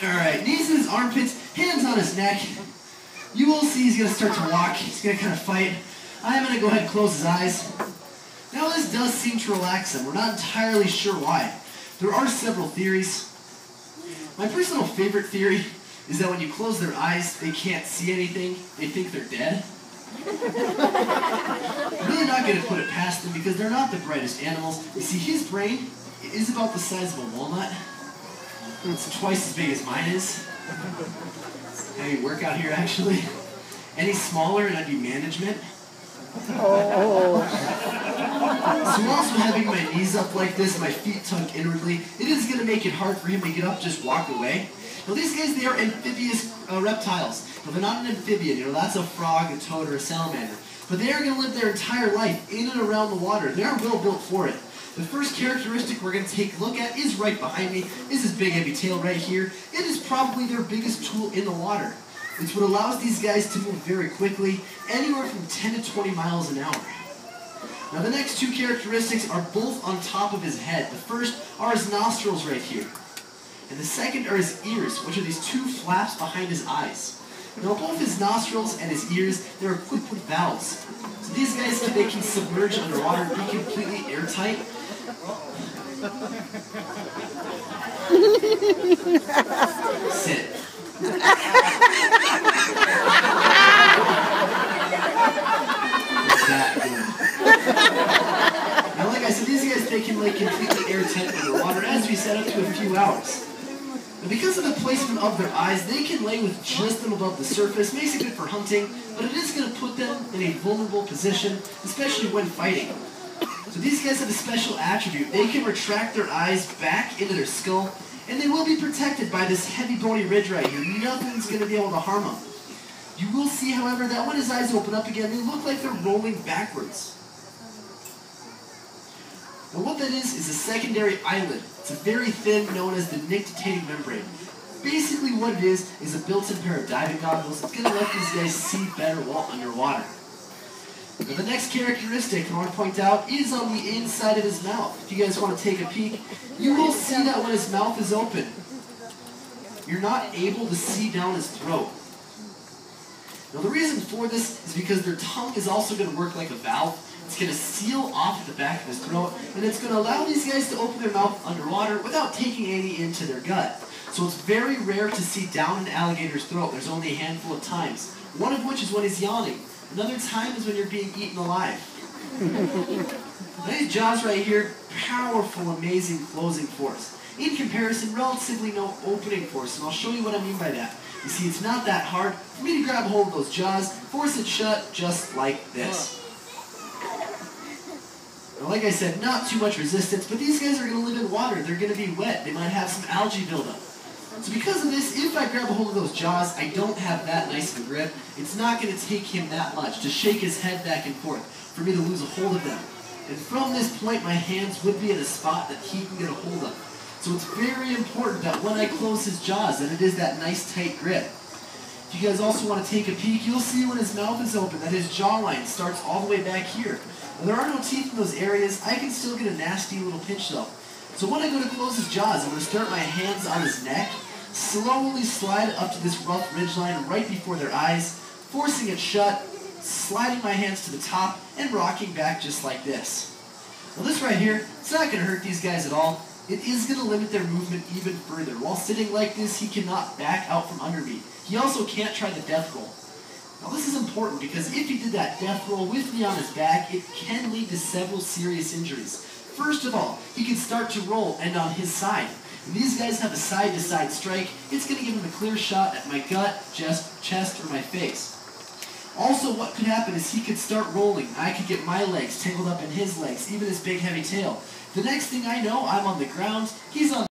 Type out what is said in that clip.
Alright, knees in his armpits, hands on his neck. You will see he's going to start to walk. He's going to kind of fight. I'm going to go ahead and close his eyes. Now this does seem to relax him. We're not entirely sure why. There are several theories. My personal favorite theory is that when you close their eyes, they can't see anything. They think they're dead. I'm really not going to put it past them because they're not the brightest animals. You see, his brain is about the size of a walnut. It's twice as big as mine is. Heavy workout here, actually. Any smaller and I'd be management. So also having my knees up like this, my feet tucked inwardly, it is going to make it hard for him to get up, just walk away. Now these guys, they are amphibious reptiles. Now they're not an amphibian, that's a frog, a toad, or a salamander. But they are going to live their entire life in and around the water. They are well built for it. The first characteristic we're going to take a look at is right behind me, is this big heavy tail right here. It is probably their biggest tool in the water. It's what allows these guys to move very quickly, anywhere from 10 to 20 miles an hour. Now the next two characteristics are both on top of his head. The first are his nostrils right here. And the second are his ears, which are these two flaps behind his eyes. Now both his nostrils and his ears, they're equipped with valves. So these guys, they can submerge underwater and be completely airtight. Sit. Now like I said, these guys, they can lay completely airtight underwater, as we said, up to a few hours. Now because of the placement of their eyes, they can lay with just them above the surface. Makes it good for hunting, but it is going to put them in a vulnerable position, especially when fighting. So these guys have a special attribute. They can retract their eyes back into their skull, and they will be protected by this heavy bony ridge right here. Nothing's going to be able to harm them. You will see, however, that when his eyes open up again, they look like they're rolling backwards. Now what that is a secondary eyelid. It's a very thin, known as the nictitating membrane. Basically what it is a built-in pair of diving goggles. It's going to let these guys see better while underwater. Now the next characteristic I want to point out is on the inside of his mouth. If you guys want to take a peek, you will see that when his mouth is open, you're not able to see down his throat. Now the reason for this is because their tongue is also going to work like a valve. It's going to seal off the back of his throat, and it's going to allow these guys to open their mouth underwater without taking any into their gut. So it's very rare to see down an alligator's throat. There's only a handful of times, one of which is when he's yawning. Another time is when you're being eaten alive. These jaws right here, powerful, amazing closing force. In comparison, relatively no opening force, and I'll show you what I mean by that. You see, it's not that hard for me to grab a hold of those jaws, force it shut, just like this. Now, like I said, not too much resistance, but these guys are going to live in water. They're going to be wet. They might have some algae buildup. So because of this, if I grab a hold of those jaws, I don't have that nice of a grip. It's not going to take him that much to shake his head back and forth for me to lose a hold of them. And from this point, my hands would be in a spot that he can get a hold of. So it's very important that when I close his jaws, that it is that nice tight grip. If you guys also want to take a peek, you'll see when his mouth is open that his jawline starts all the way back here. Now, there are no teeth in those areas. I can still get a nasty little pinch though. So when I go to close his jaws, I'm going to start my hands on his neck, slowly slide up to this rough ridgeline right before their eyes, forcing it shut, sliding my hands to the top, and rocking back just like this. Now this right here, it's not going to hurt these guys at all. It is going to limit their movement even further. While sitting like this, he cannot back out from under me. He also can't try the death roll. Now this is important because if he did that death roll with me on his back, it can lead to several serious injuries. First of all, he can start to roll and on his side. When these guys have a side-to-side strike, it's going to give him a clear shot at my gut, chest, or my face. Also, what could happen is he could start rolling. I could get my legs tangled up in his legs, even his big heavy tail. The next thing I know, I'm on the ground, he's on